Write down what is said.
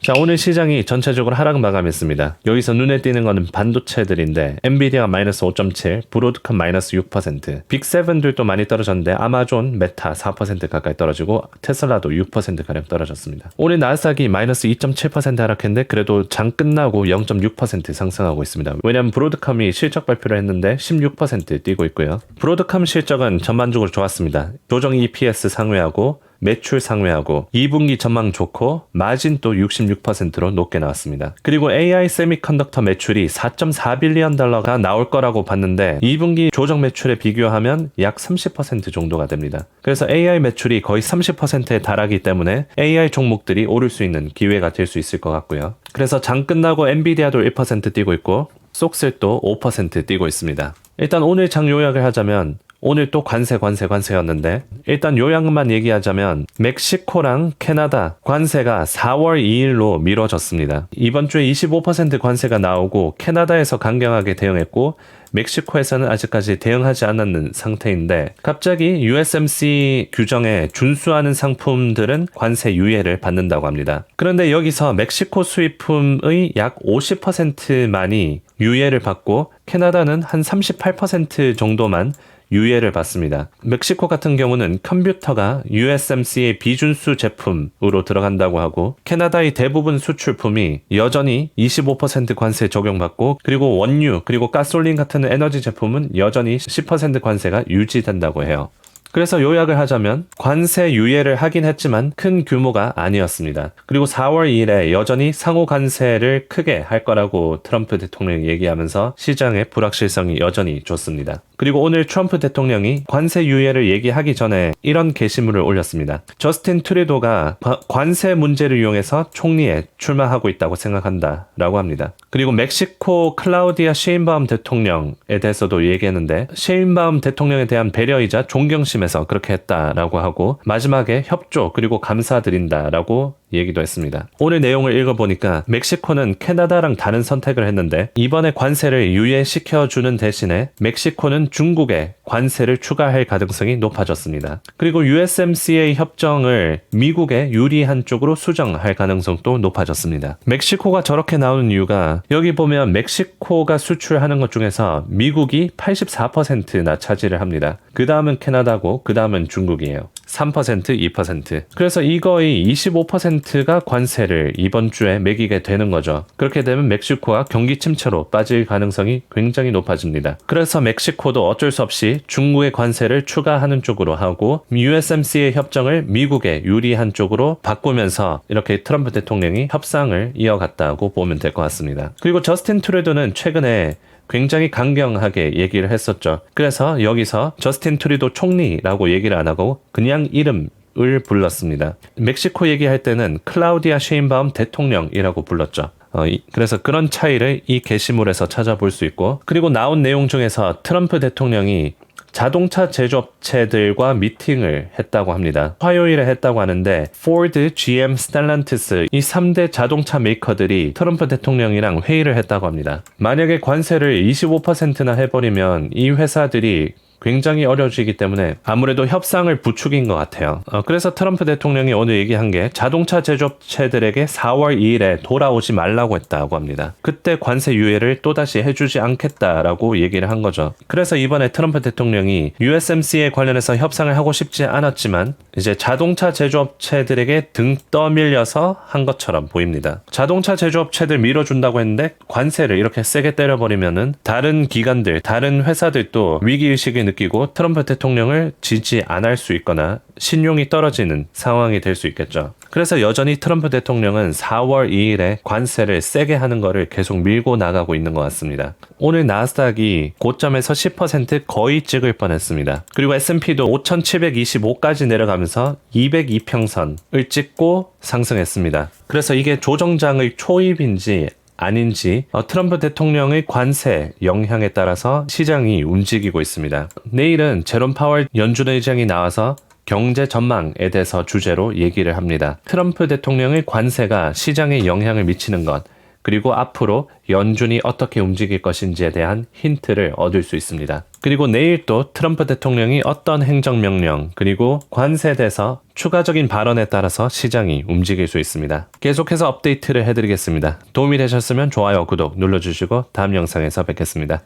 자, 오늘 시장이 전체적으로 하락 마감했습니다. 여기서 눈에 띄는 거는 반도체들인데 엔비디아가 마이너스 5.7, 브로드컴 마이너스 6%, 빅7들도 많이 떨어졌는데 아마존, 메타 4% 가까이 떨어지고 테슬라도 6%가량 떨어졌습니다. 오늘 나스닥이 마이너스 2.7% 하락했는데 그래도 장 끝나고 0.6% 상승하고 있습니다. 왜냐하면 브로드컴이 실적 발표를 했는데 16% 뛰고 있고요. 브로드컴 실적은 전반적으로 좋았습니다. 조정 EPS 상회하고 매출 상회하고 2분기 전망 좋고 마진도 66%로 높게 나왔습니다. 그리고 AI 세미컨덕터 매출이 4.4빌리언 달러가 나올 거라고 봤는데 2분기 조정 매출에 비교하면 약 30% 정도가 됩니다. 그래서 AI 매출이 거의 30%에 달하기 때문에 AI 종목들이 오를 수 있는 기회가 될 수 있을 것 같고요. 그래서 장 끝나고 엔비디아도 1% 뛰고 있고 쏙셀도 5% 뛰고 있습니다. 일단 오늘 장 요약을 하자면 오늘 또 관세였는데 일단 요약만 얘기하자면 멕시코랑 캐나다 관세가 4월 2일로 미뤄졌습니다. 이번 주에 25% 관세가 나오고 캐나다에서 강경하게 대응했고 멕시코에서는 아직까지 대응하지 않았는 상태인데 갑자기 USMC 규정에 준수하는 상품들은 관세 유예를 받는다고 합니다. 그런데 여기서 멕시코 수입품의 약 50%만이 유예를 받고 캐나다는 한 38% 정도만 유예를 받습니다. 멕시코 같은 경우는 컴퓨터가 USMC의 비준수 제품으로 들어간다고 하고 캐나다의 대부분 수출품이 여전히 25% 관세 적용받고 그리고 원유 그리고 가솔린 같은 에너지 제품은 여전히 10% 관세가 유지된다고 해요. 그래서 요약을 하자면 관세 유예를 하긴 했지만 큰 규모가 아니었습니다. 그리고 4월 2일에 여전히 상호 관세를 크게 할 거라고 트럼프 대통령이 얘기하면서 시장의 불확실성이 여전히 좋습니다. 그리고 오늘 트럼프 대통령이 관세 유예를 얘기하기 전에 이런 게시물을 올렸습니다. 저스틴 트루도가 관세 문제를 이용해서 총리에 출마하고 있다고 생각한다 라고 합니다. 그리고 멕시코 클라우디아 셰인바움 대통령에 대해서도 얘기했는데 셰인바움 대통령에 대한 배려이자 존경심에서 그렇게 했다라고 하고 마지막에 협조 그리고 감사드린다라고 얘기도 했습니다. 오늘 내용을 읽어보니까 멕시코는 캐나다랑 다른 선택을 했는데 이번에 관세를 유예시켜주는 대신에 멕시코는 중국에 관세를 추가할 가능성이 높아졌습니다. 그리고 USMCA 협정을 미국에 유리한 쪽으로 수정할 가능성도 높아졌습니다. 멕시코가 저렇게 나오는 이유가 여기 보면 멕시코가 수출하는 것 중에서 미국이 84%나 차지를 합니다. 그 다음은 캐나다고 그 다음은 중국이에요. 3%, 2%. 그래서 이거의 25%가 관세를 이번 주에 매기게 되는 거죠. 그렇게 되면 멕시코가 경기 침체로 빠질 가능성이 굉장히 높아집니다. 그래서 멕시코도 어쩔 수 없이 중국의 관세를 추가하는 쪽으로 하고 USMCA 협정을 미국에 유리한 쪽으로 바꾸면서 이렇게 트럼프 대통령이 협상을 이어갔다고 보면 될 것 같습니다. 그리고 저스틴 트루도는 최근에 굉장히 강경하게 얘기를 했었죠. 그래서 여기서 저스틴 트루도 총리라고 얘기를 안 하고 그냥 이름을 불렀습니다. 멕시코 얘기할 때는 클라우디아 셰인바움 대통령이라고 불렀죠. 그래서 그런 차이를 이 게시물에서 찾아볼 수 있고 그리고 나온 내용 중에서 트럼프 대통령이 자동차 제조업체들과 미팅을 했다고 합니다. 화요일에 했다고 하는데 포드, GM, 스텔란티스 이 3대 자동차 메이커들이 트럼프 대통령이랑 회의를 했다고 합니다. 만약에 관세를 25%나 해버리면 이 회사들이 굉장히 어려워지기 때문에 아무래도 협상을 부추긴 것 같아요. 그래서 트럼프 대통령이 오늘 얘기한 게 자동차 제조업체들에게 4월 2일에 돌아오지 말라고 했다고 합니다. 그때 관세 유예를 또다시 해주지 않겠다라고 얘기를 한 거죠. 그래서 이번에 트럼프 대통령이 USMCA 관련해서 협상을 하고 싶지 않았지만 이제 자동차 제조업체들에게 등 떠밀려서 한 것처럼 보입니다. 자동차 제조업체들 밀어준다고 했는데 관세를 이렇게 세게 때려버리면은 다른 기관들, 다른 회사들도 위기의식이 느끼고 트럼프 대통령을 지지 안 할 수 있거나 신용이 떨어지는 상황이 될 수 있겠죠. 그래서 여전히 트럼프 대통령은 4월 2일에 관세를 세게 하는 거를 계속 밀고 나가고 있는 것 같습니다. 오늘 나스닥이 고점에서 10% 거의 찍을 뻔했습니다. 그리고 S&P도 5,725까지 내려가면서 202평선을 찍고 상승했습니다. 그래서 이게 조정장의 초입인지 아닌지 트럼프 대통령의 관세 영향에 따라서 시장이 움직이고 있습니다. 내일은 제롬 파월 연준 의장이 나와서 경제 전망에 대해서 주제로 얘기를 합니다. 트럼프 대통령의 관세가 시장에 영향을 미치는 것 그리고 앞으로 연준이 어떻게 움직일 것인지에 대한 힌트를 얻을 수 있습니다. 그리고 내일 또 트럼프 대통령이 어떤 행정명령 그리고 관세에 대해서 추가적인 발언에 따라서 시장이 움직일 수 있습니다. 계속해서 업데이트를 해드리겠습니다. 도움이 되셨으면 좋아요, 구독 눌러주시고 다음 영상에서 뵙겠습니다.